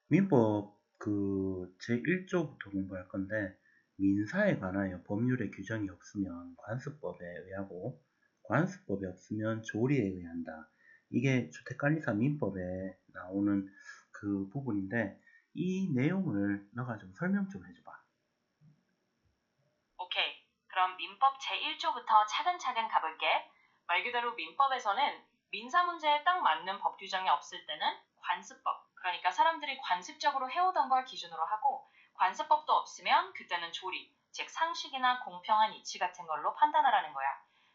민법 제1조부터 공부할 건데, 민사에 관하여 법률의 규정이 없으면 관습법에 의하고, 관습법이 없으면 조리에 의한다. 이게 주택관리사 민법에 나오는 그 부분인데, 이 내용을 너가 좀 설명 좀 해줘봐. 오케이. 그럼 민법 제1조부터 차근차근 가볼게. 말 그대로 민법에서는 민사 문제에 딱 맞는 법 규정이 없을 때는 관습법, 그러니까 사람들이 관습적으로 해오던 걸 기준으로 하고, 관습법도 없으면 그때는 조리, 즉 상식이나 공평한 이치 같은 걸로 판단하라는 거야.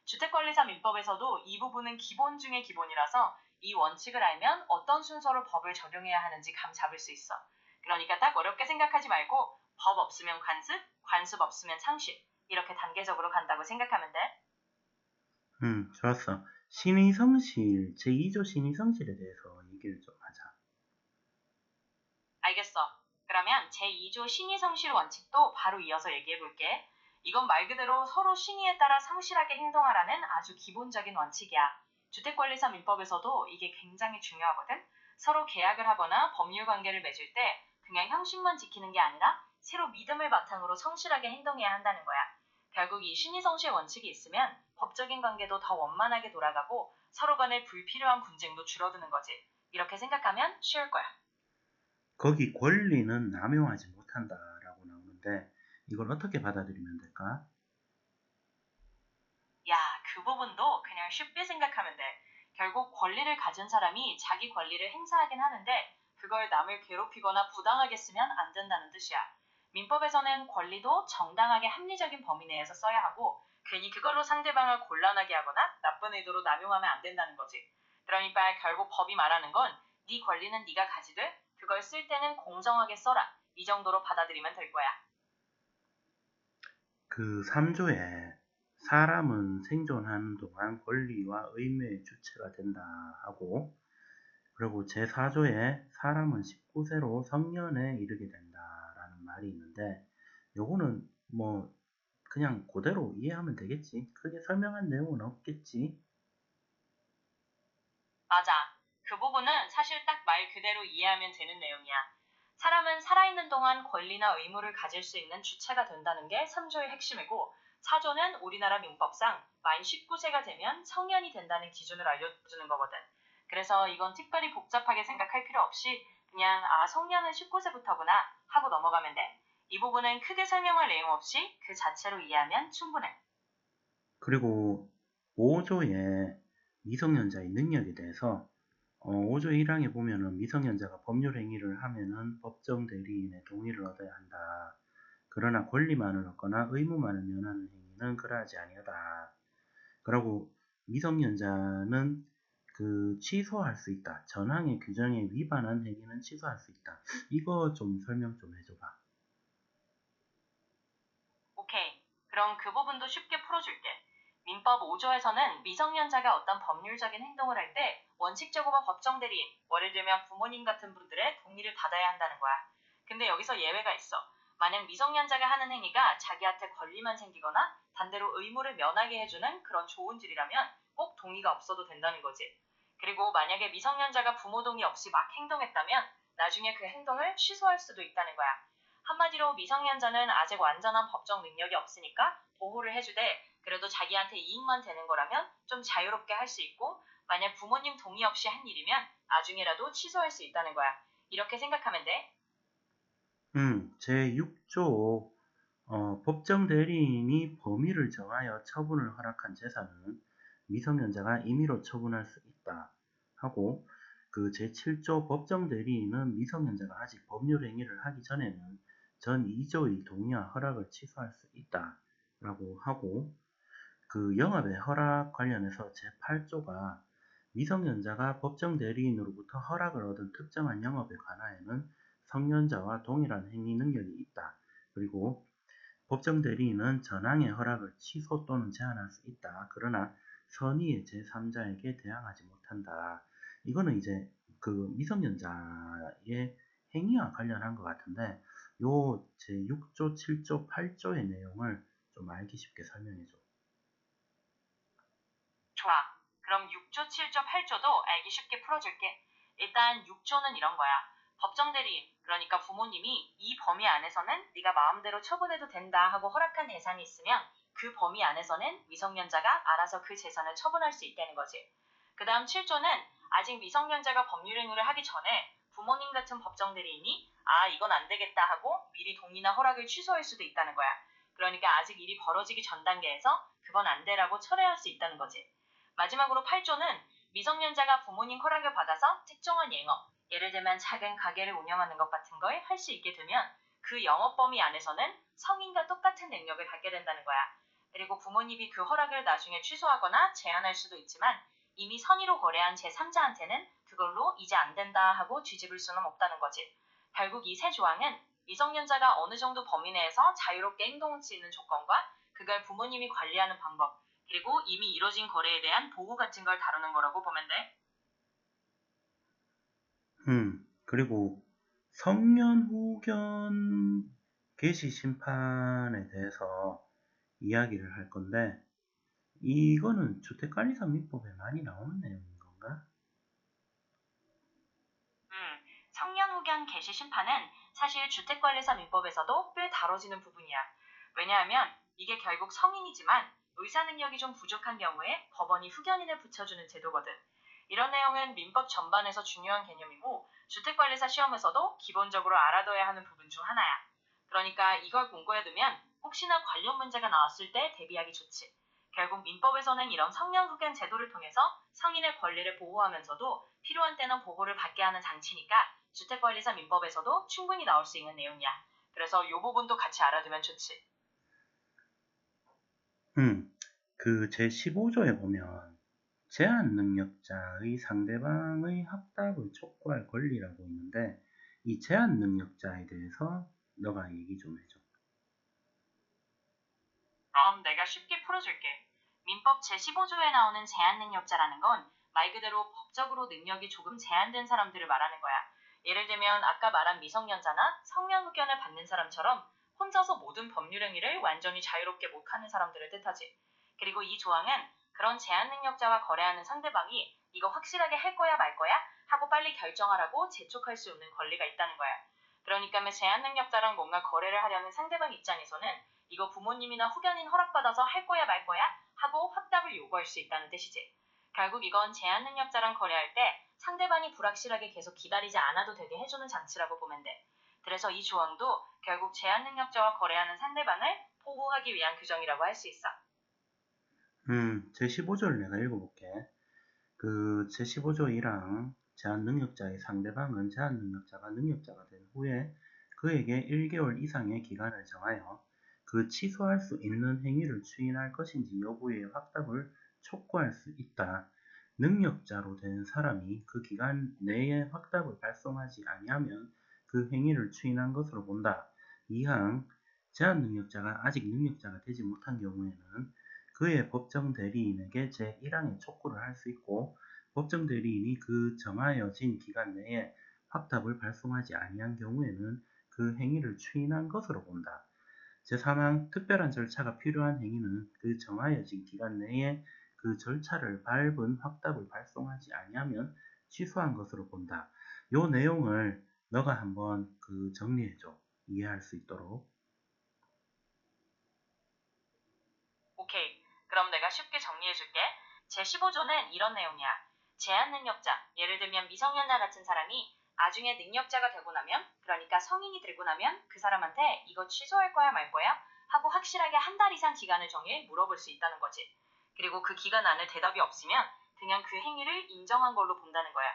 주택관리사 민법에서도 이 부분은 기본 중의 기본이라서 이 원칙을 알면 어떤 순서로 법을 적용해야 하는지 감 잡을 수 있어. 그러니까 딱 어렵게 생각하지 말고 법 없으면 관습, 관습 없으면 상식, 이렇게 단계적으로 간다고 생각하면 돼. 좋았어. 신의성실, 제2조 신의성실에 대해서 얘기를 좀 하자. 알겠어. 그러면 제2조 신의성실 원칙도 바로 이어서 얘기해볼게. 이건 말 그대로 서로 신의에 따라 성실하게 행동하라는 아주 기본적인 원칙이야. 주택관리사 민법에서도 이게 굉장히 중요하거든. 서로 계약을 하거나 법률 관계를 맺을 때 그냥 형식만 지키는 게 아니라 새로 믿음을 바탕으로 성실하게 행동해야 한다는 거야. 결국 이 신의성실 원칙이 있으면 법적인 관계도 더 원만하게 돌아가고 서로 간의 불필요한 분쟁도 줄어드는 거지. 이렇게 생각하면 쉬울 거야. 거기 권리는 남용하지 못한다라고 나오는데, 이걸 어떻게 받아들이면 될까? 야, 그 부분도 그냥 쉽게 생각하면 돼. 결국 권리를 가진 사람이 자기 권리를 행사하긴 하는데 그걸 남을 괴롭히거나 부당하게 쓰면 안 된다는 뜻이야. 민법에서는 권리도 정당하게 합리적인 범위 내에서 써야 하고 괜히 그걸로 상대방을 곤란하게 하거나 나쁜 의도로 남용하면 안 된다는 거지. 그러니까 결국 법이 말하는 건 네 권리는 네가 가지되 그걸 쓸 때는 공정하게 써라. 이 정도로 받아들이면 될 거야. 그 3조에 사람은 생존하는 동안 권리와 의무의 주체가 된다 하고, 그리고 제4조에 사람은 19세로 성년에 이르게 된다라는 말이 있는데, 요거는 뭐 그냥 그대로 이해하면 되겠지. 크게 설명한 내용은 없겠지. 맞아. 그 부분은 사실 딱 말 그대로 이해하면 되는 내용이야. 사람은 살아있는 동안 권리나 의무를 가질 수 있는 주체가 된다는 게 3조의 핵심이고 4조는 우리나라 민법상 만 19세가 되면 성년이 된다는 기준을 알려주는 거거든. 그래서 이건 특별히 복잡하게 생각할 필요 없이 그냥 성년은 19세부터구나 하고 넘어가면 돼. 이 부분은 크게 설명할 내용 없이 그 자체로 이해하면 충분해. 그리고 5조에 미성년자의 능력에 대해서 5조 1항에 보면은 미성년자가 법률 행위를 하면은 법정 대리인의 동의를 얻어야 한다. 그러나 권리만을 얻거나 의무만을 면하는 행위는 그러하지 아니하다. 그리고 미성년자는 취소할 수 있다. 전항의 규정에 위반한 행위는 취소할 수 있다. 이거 좀 설명 좀 해줘봐. 오케이. 그럼 그 부분도 쉽게 풀어줄게. 민법 5조에서는 미성년자가 어떤 법률적인 행동을 할 때 원칙적으로 법정 대리인, 예를 들면 부모님 같은 분들의 동의를 받아야 한다는 거야. 근데 여기서 예외가 있어. 만약 미성년자가 하는 행위가 자기한테 권리만 생기거나 반대로 의무를 면하게 해주는 그런 좋은 질이라면 꼭 동의가 없어도 된다는 거지. 그리고 만약에 미성년자가 부모 동의 없이 막 행동했다면 나중에 그 행동을 취소할 수도 있다는 거야. 한마디로 미성년자는 아직 완전한 법적 능력이 없으니까 보호를 해주되 그래도 자기한테 이익만 되는 거라면 좀 자유롭게 할 수 있고 만약 부모님 동의 없이 한 일이면 나중에라도 취소할 수 있다는 거야. 이렇게 생각하면 돼. 제6조 법정 대리인이 범위를 정하여 처분을 허락한 재산은 미성년자가 임의로 처분할 수 있다 하고, 그 제7조 법정 대리인은 미성년자가 아직 법률 행위를 하기 전에는 전 2조의 동의와 허락을 취소할 수 있다 라고 하고, 그 영업의 허락 관련해서 제8조가 미성년자가 법정 대리인으로부터 허락을 얻은 특정한 영업에 관하여는 성년자와 동일한 행위 능력이 있다. 그리고 법정 대리인은 전항의 허락을 취소 또는 제한할 수 있다. 그러나 선의의 제3자에게 대항하지 못한다. 이거는 이제 그 미성년자의 행위와 관련한 것 같은데, 요 제6조, 7조, 8조의 내용을 좀 알기 쉽게 설명해줘. 좋아. 그럼 6조, 7조, 8조도 알기 쉽게 풀어줄게. 일단 6조는 이런 거야. 법정 대리인, 그러니까 부모님이 이 범위 안에서는 네가 마음대로 처분해도 된다 하고 허락한 대상이 있으면 그 범위 안에서는 미성년자가 알아서 그 재산을 처분할 수 있다는 거지. 그 다음 7조는 아직 미성년자가 법률 행위를 하기 전에 부모님 같은 법정 대리인이 이건 안 되겠다 하고 미리 동의나 허락을 취소할 수도 있다는 거야. 그러니까 아직 일이 벌어지기 전 단계에서 그건 안 되라고 철회할 수 있다는 거지. 마지막으로 8조는 미성년자가 부모님 허락을 받아서 특정한 영업, 예를 들면 작은 가게를 운영하는 것 같은 걸 할 수 있게 되면 그 영업 범위 안에서는 성인과 똑같은 능력을 갖게 된다는 거야. 그리고 부모님이 그 허락을 나중에 취소하거나 제한할 수도 있지만 이미 선의로 거래한 제3자한테는 그걸로 이제 안 된다 하고 뒤집을 수는 없다는 거지. 결국 이 세 조항은 미성년자가 어느 정도 범위 내에서 자유롭게 행동할 수 있는 조건과 그걸 부모님이 관리하는 방법, 그리고 이미 이뤄진 거래에 대한 보호 같은 걸 다루는 거라고 보면 돼. 그리고 성년 후견 개시 심판에 대해서 이야기를 할 건데, 이거는 주택관리사민법에 많이 나오는 내용인 건가? 성년 후견 개시 심판은 사실 주택관리사 민법에서도 꽤 다뤄지는 부분이야. 왜냐하면 이게 결국 성인이지만 의사 능력이 좀 부족한 경우에 법원이 후견인을 붙여주는 제도거든. 이런 내용은 민법 전반에서 중요한 개념이고 주택관리사 시험에서도 기본적으로 알아둬야 하는 부분 중 하나야. 그러니까 이걸 공부해두면 혹시나 관련 문제가 나왔을 때 대비하기 좋지. 결국 민법에서는 이런 성년 후견 제도를 통해서 성인의 권리를 보호하면서도 필요한 때는 보호를 받게 하는 장치니까 주택관리사 민법에서도 충분히 나올 수 있는 내용이야. 그래서 이 부분도 같이 알아두면 좋지. 그 제15조에 보면 제한 능력자의 상대방의 확답을 촉구할 권리라고 있는데, 이 제한 능력자에 대해서 너가 얘기 좀 해줘. 그럼 내가 쉽게 풀어줄게. 민법 제15조에 나오는 제한 능력자라는 건 말 그대로 법적으로 능력이 조금 제한된 사람들을 말하는 거야. 예를 들면 아까 말한 미성년자나 성년 후견을 받는 사람처럼 혼자서 모든 법률 행위를 완전히 자유롭게 못하는 사람들을 뜻하지. 그리고 이 조항은 그런 제한 능력자와 거래하는 상대방이 이거 확실하게 할 거야 말 거야 하고 빨리 결정하라고 재촉할 수 있는 권리가 있다는 거야. 그러니까 제한 능력자랑 뭔가 거래를 하려는 상대방 입장에서는 이거 부모님이나 후견인 허락받아서 할 거야 말 거야 하고 확답을 요구할 수 있다는 뜻이지. 결국 이건 제한 능력자랑 거래할 때 상대방이 불확실하게 계속 기다리지 않아도 되게 해주는 장치라고 보면 돼. 그래서 이 조항도 결국 제한 능력자와 거래하는 상대방을 보호하기 위한 규정이라고 할 수 있어. 제15조를 내가 읽어볼게. 그 제15조 1항 제한 능력자의 상대방은 제한 능력자가 능력자가 된 후에 그에게 1개월 이상의 기간을 정하여 그 취소할 수 있는 행위를 추인할 것인지 여부의 확답을 촉구할 수 있다. 능력자로 된 사람이 그 기간 내에 확답을 발송하지 아니하면 그 행위를 추인한 것으로 본다. 2항 제한 능력자가 아직 능력자가 되지 못한 경우에는 그의 법정 대리인에게 제1항의 촉구를 할 수 있고, 법정 대리인이 그 정하여진 기간 내에 확답을 발송하지 아니한 경우에는 그 행위를 추인한 것으로 본다. 제3항 특별한 절차가 필요한 행위는 그 정하여진 기간 내에 그 절차를 밟은 확답을 발송하지 아니하면 취소한 것으로 본다. 요 내용을 너가 한번 정리해줘. 이해할 수 있도록. 오케이. 그럼 내가 쉽게 정리해줄게. 제15조는 이런 내용이야. 제한 능력자, 예를 들면 미성년자 같은 사람이 나중에 능력자가 되고 나면, 그러니까 성인이 되고 나면 그 사람한테 이거 취소할 거야 말 거야 하고 확실하게 한 달 이상 기간을 정해 물어볼 수 있다는 거지. 그리고 그 기간 안에 대답이 없으면 그냥 그 행위를 인정한 걸로 본다는 거야.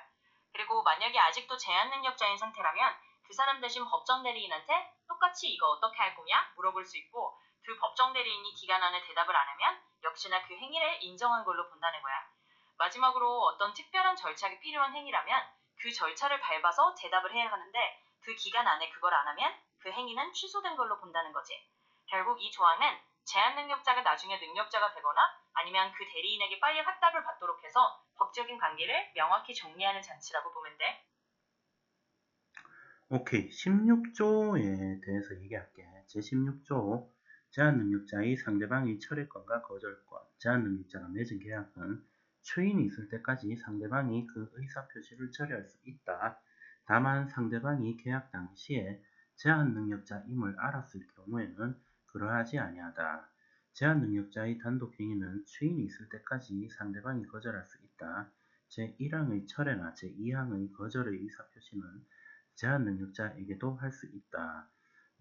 그리고 만약에 아직도 제한 능력자인 상태라면 그 사람 대신 법정 대리인한테 똑같이 이거 어떻게 할 거냐 물어볼 수 있고, 그 법정 대리인이 기간 안에 대답을 안 하면 역시나 그 행위를 인정한 걸로 본다는 거야. 마지막으로 어떤 특별한 절차가 필요한 행위라면 그 절차를 밟아서 대답을 해야 하는데 그 기간 안에 그걸 안 하면 그 행위는 취소된 걸로 본다는 거지. 결국 이 조항은 제한 능력자가 나중에 능력자가 되거나 아니면 그 대리인에게 빨리 확답을 받도록 해서 법적인 관계를 명확히 정리하는 장치라고 보면 돼. 오케이. 16조에 대해서 얘기할게. 제16조 제한 능력자의 상대방의 철회권과 거절권. 제한 능력자가 맺은 계약은 추인이 있을 때까지 상대방이 그 의사표시를 처리할 수 있다. 다만 상대방이 계약 당시에 제한능력자임을 알았을 경우에는 그러하지 아니하다. 제한능력자의 단독행위는 추인이 있을 때까지 상대방이 거절할 수 있다. 제1항의 철회나 제2항의 거절의 의사표시는 제한능력자에게도 할 수 있다.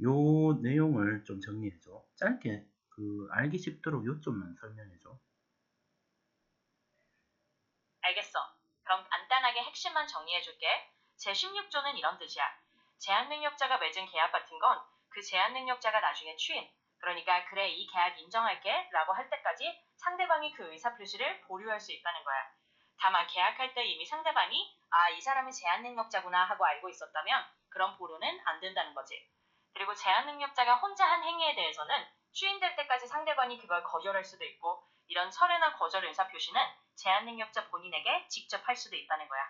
요 내용을 좀 정리해줘. 짧게 알기 쉽도록 요점만 설명해줘. 알겠어. 그럼 간단하게 핵심만 정리해줄게. 제16조는 이런 뜻이야. 제한능력자가 맺은 계약 같은 건 그 제한능력자가 나중에 추인, 그러니까 그래 이 계약 인정할게 라고 할 때까지 상대방이 그 의사표시를 보류할 수 있다는 거야. 다만 계약할 때 이미 상대방이 이 사람이 제한능력자구나 하고 알고 있었다면 그런 보류는 안 된다는 거지. 그리고 제한능력자가 혼자 한 행위에 대해서는 추인될 때까지 상대방이 그걸 거절할 수도 있고, 이런 철회나 거절 의사표시는 제한능력자 본인에게 직접 할 수도 있다는 거야.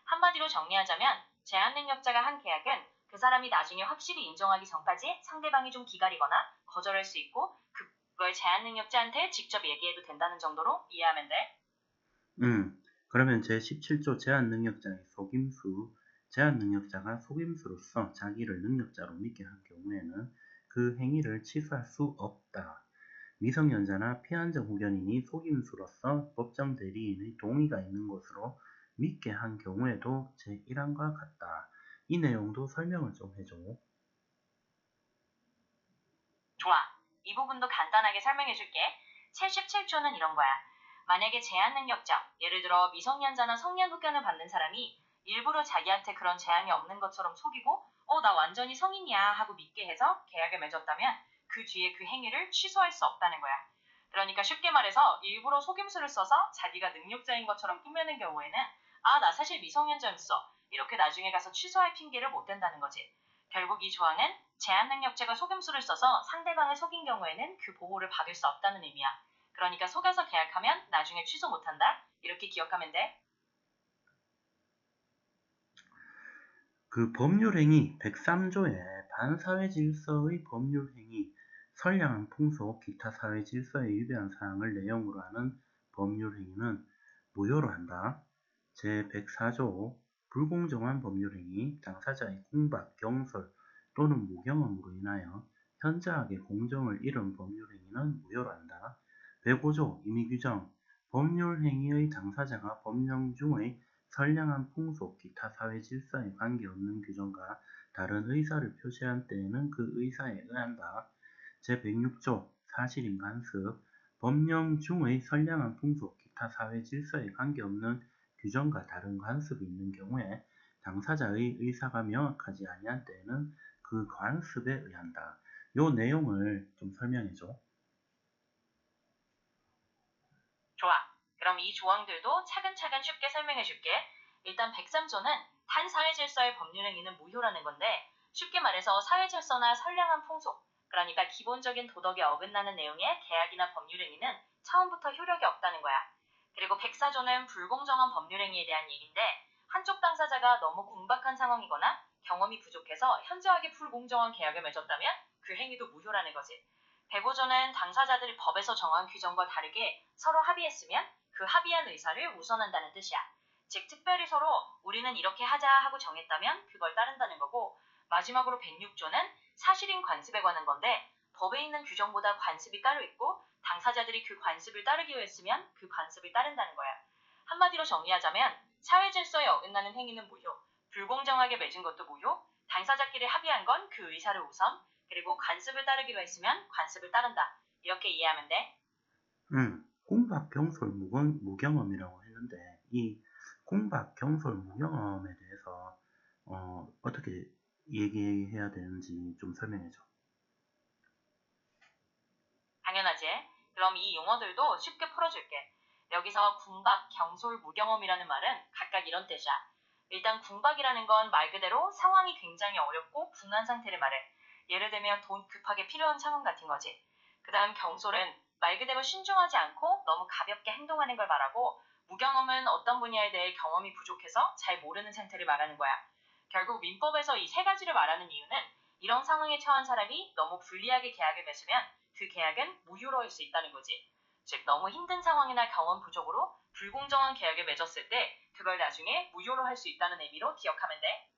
한마디로 정리하자면 제한능력자가 한 계약은 그 사람이 나중에 확실히 인정하기 전까지 상대방이 좀 기다리거나 거절할 수 있고, 그걸 제한능력자한테 직접 얘기해도 된다는 정도로 이해하면 돼. 그러면 제17조 제한능력자의 속임수. 제한능력자가 속임수로서 자기를 능력자로 믿게 한 경우에는 그 행위를 취소할 수 없다. 미성년자나 피한적 후견인이 속임수로서 법정 대리인의 동의가 있는 것으로 믿게 한 경우에도 제1항과 같다. 이 내용도 설명을 좀 해줘. 좋아. 이 부분도 간단하게 설명해줄게. 77조는 이런 거야. 만약에 제한능력자, 예를 들어 미성년자나 성년 후견을 받는 사람이 일부러 자기한테 그런 제한이 없는 것처럼 속이고 나 완전히 성인이야 하고 믿게 해서 계약을 맺었다면 그 뒤에 그 행위를 취소할 수 없다는 거야. 그러니까 쉽게 말해서 일부러 속임수를 써서 자기가 능력자인 것처럼 꾸며낸 경우에는 나 사실 미성년자였어. 이렇게 나중에 가서 취소할 핑계를 못 댄다는 거지. 결국 이 조항은 제한능력자가 속임수를 써서 상대방을 속인 경우에는 그 보호를 받을 수 없다는 의미야. 그러니까 속여서 계약하면 나중에 취소 못한다. 이렇게 기억하면 돼. 법률행위 103조의 반사회질서의 법률행위, 선량한 풍속, 기타 사회질서에 위배한 사항을 내용으로 하는 법률행위는 무효로 한다. 제104조 불공정한 법률행위, 당사자의 공박, 경솔 또는 무경험으로 인하여 현저하게 공정을 잃은 법률행위는 무효로 한다. 105조 임의규정 법률행위의 당사자가 법령 중의 선량한 풍속, 기타 사회 질서에 관계없는 규정과 다른 의사를 표시한 때에는 그 의사에 의한다. 제106조 사실인 간섭 법령 중의 선량한 풍속, 기타 사회 질서에 관계없는 규정과 다른 간섭이 있는 경우에 당사자의 의사가 명확하지 아니한 때에는 그 관습에 의한다. 요 내용을 좀 설명해줘. 좋아. 그럼 이 조항들도 차근차근 쉽게 설명해줄게. 일단 103조는 탄사회질서의 법률행위는 무효라는 건데, 쉽게 말해서 사회질서나 선량한 풍속, 그러니까 기본적인 도덕에 어긋나는 내용의 계약이나 법률행위는 처음부터 효력이 없다는 거야. 그리고 104조는 불공정한 법률행위에 대한 얘기인데, 한쪽 당사자가 너무 궁박한 상황이거나 경험이 부족해서 현저하게 불공정한 계약을 맺었다면 그 행위도 무효라는 거지. 105조는 당사자들이 법에서 정한 규정과 다르게 서로 합의했으면 그 합의한 의사를 우선한다는 뜻이야. 즉 특별히 서로 우리는 이렇게 하자 하고 정했다면 그걸 따른다는 거고, 마지막으로 106조는 사실인 관습에 관한 건데, 법에 있는 규정보다 관습이 따로 있고 당사자들이 그 관습을 따르기로 했으면 그 관습을 따른다는 거야. 한마디로 정리하자면 사회질서에 어긋나는 행위는 무효, 불공정하게 맺은 것도 무효, 당사자끼리 합의한 건 그 의사를 우선, 그리고 관습을 따르기로 했으면 관습을 따른다. 이렇게 이해하면 돼. 공박, 경솔, 무경험이라고 했는데 이 공박, 경솔, 무경험에 대해서 어떻게 얘기해야 되는지 좀 설명해줘. 당연하지. 그럼 이 용어들도 쉽게 풀어줄게. 여기서 궁박, 경솔, 무경험이라는 말은 각각 이런 뜻이야. 일단 궁박이라는 건 말 그대로 상황이 굉장히 어렵고 궁한 상태를 말해. 예를 들면 돈 급하게 필요한 상황 같은 거지. 그 다음 경솔은 말 그대로 신중하지 않고 너무 가볍게 행동하는 걸 말하고, 무경험은 어떤 분야에 대해 경험이 부족해서 잘 모르는 상태를 말하는 거야. 결국 민법에서 이 세 가지를 말하는 이유는 이런 상황에 처한 사람이 너무 불리하게 계약을 맺으면 그 계약은 무효로 할 수 있다는 거지. 즉 너무 힘든 상황이나 경험 부족으로 불공정한 계약을 맺었을 때 그걸 나중에 무효로 할 수 있다는 의미로 기억하면 돼.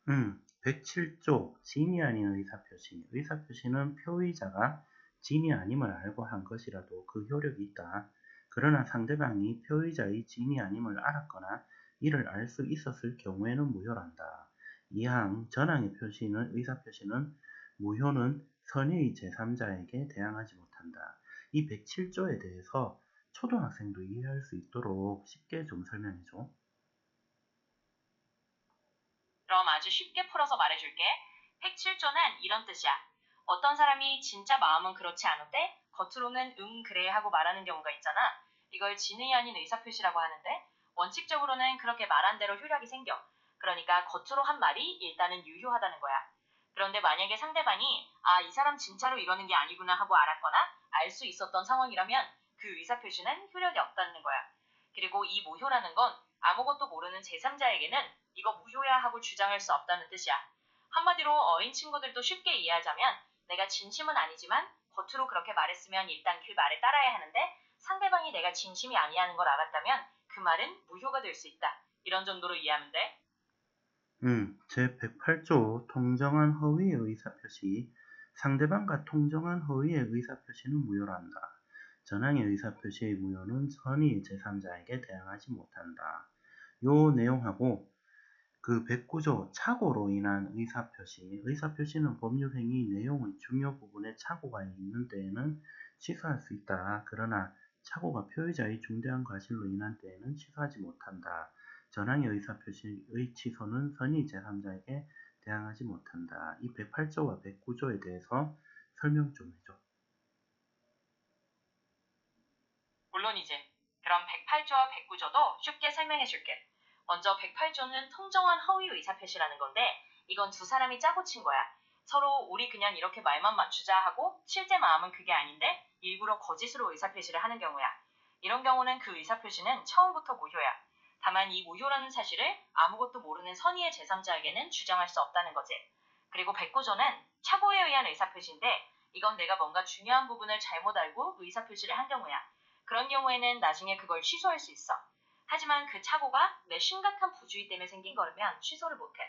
107조 진위 아닌 의사표시. 의사표시는 표의자가 진위 아님을 알고 한 것이라도 그 효력이 있다. 그러나 상대방이 표의자의 진위 아님을 알았거나 이를 알 수 있었을 경우에는 무효란다. 이항 전항의 의사표시는 무효는 선의의 제3자에게 대항하지 못한다. 이 107조에 대해서 초등학생도 이해할 수 있도록 쉽게 좀 설명해줘. 그럼 아주 쉽게 풀어서 말해줄게. 107조는 이런 뜻이야. 어떤 사람이 진짜 마음은 그렇지 않은데 겉으로는 그래 하고 말하는 경우가 있잖아. 이걸 진의 아닌 의사표시라고 하는데 원칙적으로는 그렇게 말한 대로 효력이 생겨. 그러니까 겉으로 한 말이 일단은 유효하다는 거야. 그런데 만약에 상대방이 이 사람 진짜로 이러는 게 아니구나 하고 알았거나 알 수 있었던 상황이라면 그 의사표시는 효력이 없다는 거야. 그리고 이 무효라는 건 아무것도 모르는 제3자에게는 이거 무효야 하고 주장할 수 없다는 뜻이야. 한마디로 어린 친구들도 쉽게 이해하자면 내가 진심은 아니지만 겉으로 그렇게 말했으면 일단 그 말에 따라야 하는데 상대방이 내가 진심이 아니라는 걸 알았다면 그 말은 무효가 될 수 있다. 이런 정도로 이해하면 돼. 제108조 통정한 허위의 의사표시. 상대방과 통정한 허위의 의사표시는 무효란다. 전항의 의사표시의 무효는 선의의 제3자에게 대항하지 못한다. 요 내용하고 그 109조 착오로 인한 의사표시는 법률행위 내용의 중요 부분에 착오가 있는 때에는 취소할 수 있다. 그러나 착오가 표의자의 중대한 과실로 인한 때에는 취소하지 못한다. 전항의 의사표시의 취소는 선의 제3자에게 대항하지 못한다. 이 108조와 109조에 대해서 설명 좀 해줘. 물론이지. 그럼 108조와 109조도 쉽게 설명해 줄게. 먼저 108조는 통정한 허위 의사표시라는 건데 이건 두 사람이 짜고 친 거야. 서로 우리 그냥 이렇게 말만 맞추자 하고 실제 마음은 그게 아닌데 일부러 거짓으로 의사표시를 하는 경우야. 이런 경우는 그 의사표시는 처음부터 무효야. 다만 이 무효라는 사실을 아무것도 모르는 선의의 제3자에게는 주장할 수 없다는 거지. 그리고 109조는 착오에 의한 의사표시인데 이건 내가 뭔가 중요한 부분을 잘못 알고 의사표시를 한 경우야. 그런 경우에는 나중에 그걸 취소할 수 있어. 하지만 그 착오가 내 심각한 부주의 때문에 생긴 거라면 취소를 못해.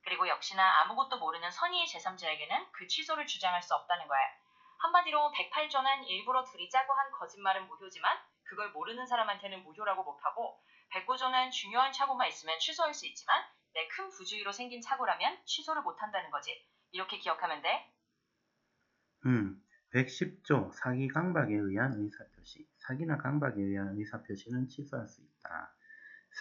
그리고 역시나 아무것도 모르는 선의의 제3자에게는 그 취소를 주장할 수 없다는 거야. 한마디로 108조는 일부러 둘이 짜고 한 거짓말은 무효지만 그걸 모르는 사람한테는 무효라고 못하고 109조는 중요한 착오만 있으면 취소할 수 있지만 내 큰 부주의로 생긴 착오라면 취소를 못한다는 거지. 이렇게 기억하면 돼. 110조 사기 강박에 의한 의사표시. 사기나 강박에 의한 의사표시는 취소할 수 있다.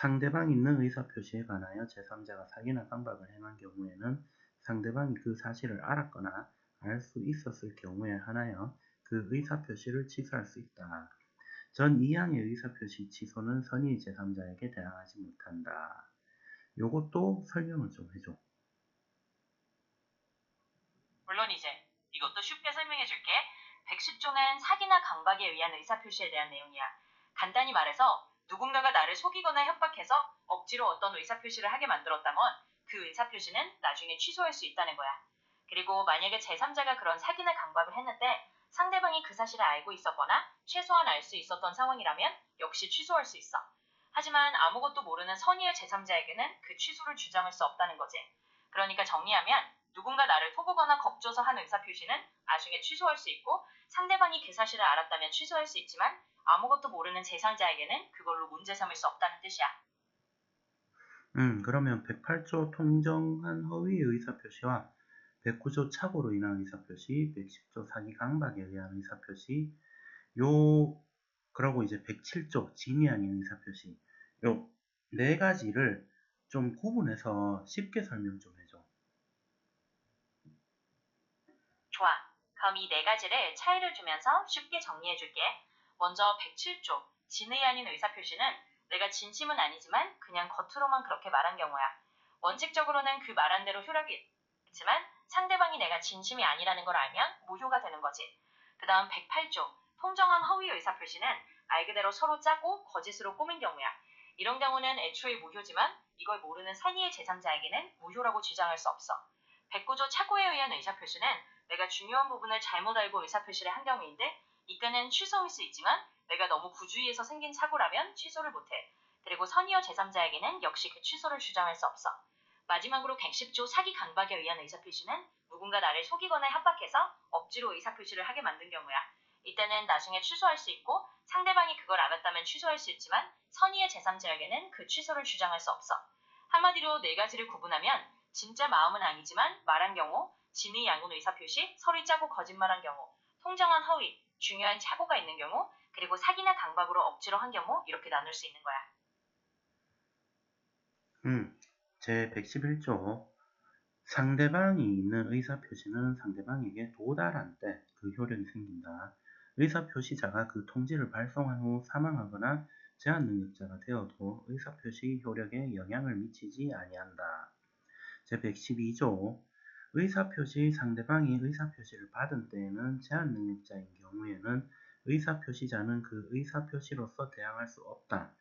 상대방이 있는 의사표시에 관하여 제3자가 사기나 강박을 행한 경우에는 상대방이 그 사실을 알았거나 알 수 있었을 경우에 한하여 그 의사표시를 취소할 수 있다. 전 2항의 의사표시 취소는 선의 제3자에게 대항하지 못한다. 요것도 설명을 좀 해줘. 물론이지. 이것도 쉽게 설명해 줄게. 110조는 사기나 강박에 의한 의사표시에 대한 내용이야. 간단히 말해서 누군가가 나를 속이거나 협박해서 억지로 어떤 의사표시를 하게 만들었다면 그 의사표시는 나중에 취소할 수 있다는 거야. 그리고 만약에 제3자가 그런 사기나 강박을 했는데 상대방이 그 사실을 알고 있었거나 최소한 알 수 있었던 상황이라면 역시 취소할 수 있어. 하지만 아무것도 모르는 선의의 제3자에게는 그 취소를 주장할 수 없다는 거지. 그러니까 정리하면 누군가 나를 속이거나 겁줘서 한 의사표시는 나중에 취소할 수 있고 상대방이 그 사실을 알았다면 취소할 수 있지만 아무것도 모르는 제3자에게는 그걸로 문제 삼을 수 없다는 뜻이야. 그러면 108조 통정한 허위의 의사표시와 109조 착오로 인한 의사표시, 110조 사기 강박에 의한 의사표시, 그러고 이제 107조 진위 아닌 의사표시, 요 네 가지를 좀 구분해서 쉽게 설명 좀 해줘. 좋아. 그럼 이 네 가지를 차이를 두면서 쉽게 정리해 줄게. 먼저 107조 진의 아닌 의사표시는 내가 진심은 아니지만 그냥 겉으로만 그렇게 말한 경우야. 원칙적으로는 그 말한 대로 효력이 있지만 상대방이 내가 진심이 아니라는 걸 알면 무효가 되는 거지. 그 다음 108조 통정한 허위 의사표시는 말 그대로 서로 짜고 거짓으로 꾸민 경우야. 이런 경우는 애초에 무효지만 이걸 모르는 선의의 제3자에게는 무효라고 주장할 수 없어. 109조 착오에 의한 의사표시는 내가 중요한 부분을 잘못 알고 의사표시를 한 경우인데 이때는 취소할 수 있지만 내가 너무 부주의해서 생긴 착오라면 취소를 못해. 그리고 선의어 제3자에게는 역시 그 취소를 주장할 수 없어. 마지막으로 110조 사기 강박에 의한 의사표시는 누군가 나를 속이거나 협박해서 억지로 의사표시를 하게 만든 경우야. 이때는 나중에 취소할 수 있고 상대방이 그걸 알았다면 취소할 수 있지만 선의의 제3자에게는 그 취소를 주장할 수 없어. 한마디로 네 가지를 구분하면 진짜 마음은 아니지만 말한 경우, 진의 양ун 의사표시, 서로 짜고 거짓말한 경우, 통정한 허위, 중요한 착오가 있는 경우, 그리고 사기나 강박으로 억지로 한 경우 이렇게 나눌 수 있는 거야. 제 111조 상대방이 있는 의사표시는 상대방에게 도달한 때 그 효력이 생긴다. 의사표시자가 그 통지를 발송한 후 사망하거나 제한 능력자가 되어도 의사표시 효력에 영향을 미치지 아니한다. 제 112조 의사표시 상대방이 의사표시를 받은 때에는 제한 능력자인 경우에는 의사표시자는 그 의사표시로서 대항할 수 없다.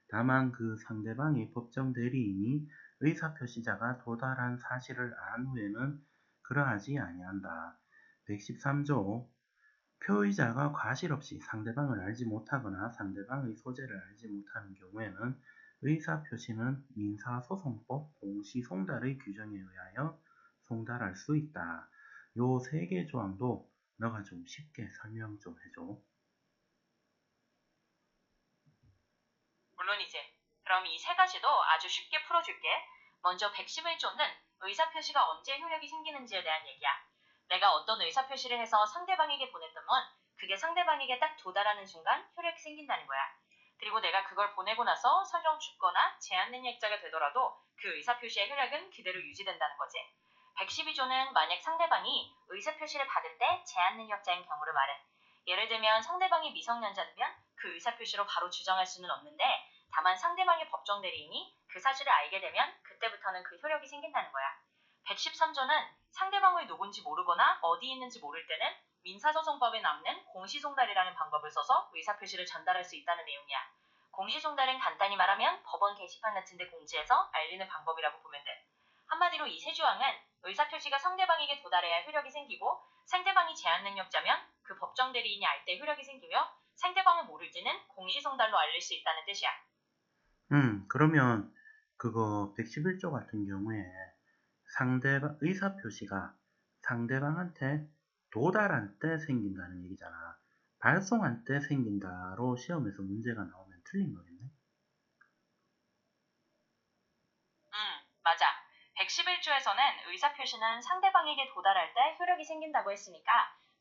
다만 그 상대방의 법정 대리인이 의사표시자가 도달한 사실을 안 후에는 그러하지 아니한다. 113조 표의자가 과실 없이 상대방을 알지 못하거나 상대방의 소재를 알지 못하는 경우에는 의사표시는 민사소송법 공시송달의 규정에 의하여 송달할 수 있다. 요 세 개 조항도 너가 좀 쉽게 설명 좀 해줘. 물론이지. 그럼 이 세 가지도 아주 쉽게 풀어줄게. 먼저 111조는 의사표시가 언제 효력이 생기는지에 대한 얘기야. 내가 어떤 의사표시를 해서 상대방에게 보냈다면 그게 상대방에게 딱 도달하는 순간 효력이 생긴다는 거야. 그리고 내가 그걸 보내고 나서 설령 죽거나 제한 능력자가 되더라도 그 의사표시의 효력은 그대로 유지된다는 거지. 112조는 만약 상대방이 의사표시를 받을 때 제한 능력자인 경우를 말해. 예를 들면 상대방이 미성년자면 그 의사표시로 바로 주장할 수는 없는데 다만 상대방의 법정 대리인이 그 사실을 알게 되면 그때부터는 그 효력이 생긴다는 거야. 113조는 상대방의 누군지 모르거나 어디 있는지 모를 때는 민사소송법에 남는 공시송달이라는 방법을 써서 의사표시를 전달할 수 있다는 내용이야. 공시송달은 간단히 말하면 법원 게시판 같은 데 공지해서 알리는 방법이라고 보면 돼. 한마디로 이 세 조항은 의사표시가 상대방에게 도달해야 효력이 생기고 상대방이 제한 능력자면 그 법정 대리인이 알 때 효력이 생기며 상대방을 모를 때는 공시송달로 알릴 수 있다는 뜻이야. 그러면 그거 111조 같은 경우에 상대방 의사표시가 상대방한테 도달한 때 생긴다는 얘기잖아. 발송한 때 생긴다로 시험에서 문제가 나오면 틀린 거겠네? 맞아. 111조에서는 의사표시는 상대방에게 도달할 때 효력이 생긴다고 했으니까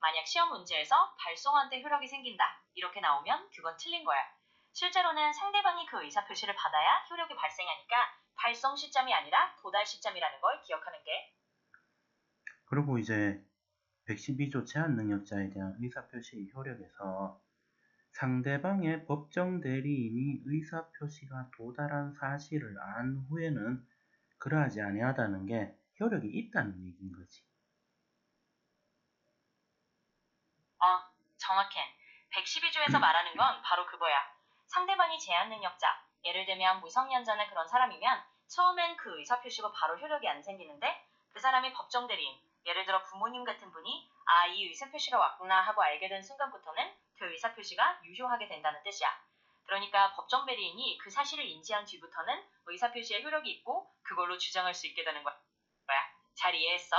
만약 시험 문제에서 발송한 때 효력이 생긴다 이렇게 나오면 그건 틀린 거야. 실제로는 상대방이 그 의사표시를 받아야 효력이 발생하니까 발송 시점이 아니라 도달 시점이라는 걸 기억하는 게. 그리고 이제 112조 제한능력자에 대한 의사표시 효력에서 상대방의 법정 대리인이 의사표시가 도달한 사실을 안 후에는 그러하지 아니하다는 게 효력이 있다는 얘기인 거지. 정확해. 112조에서 말하는 건 바로 그거야. 상대방이 제한 능력자, 예를 들면 미성년자나 그런 사람이면 처음엔 그 의사표시가 바로 효력이 안 생기는데 그 사람이 법정 대리인, 예를 들어 부모님 같은 분이 이 의사표시가 왔구나 하고 알게 된 순간부터는 그 의사표시가 유효하게 된다는 뜻이야. 그러니까 법정 대리인이 그 사실을 인지한 뒤부터는 의사표시의 효력이 있고 그걸로 주장할 수 있게 되는 거야. 잘 이해했어?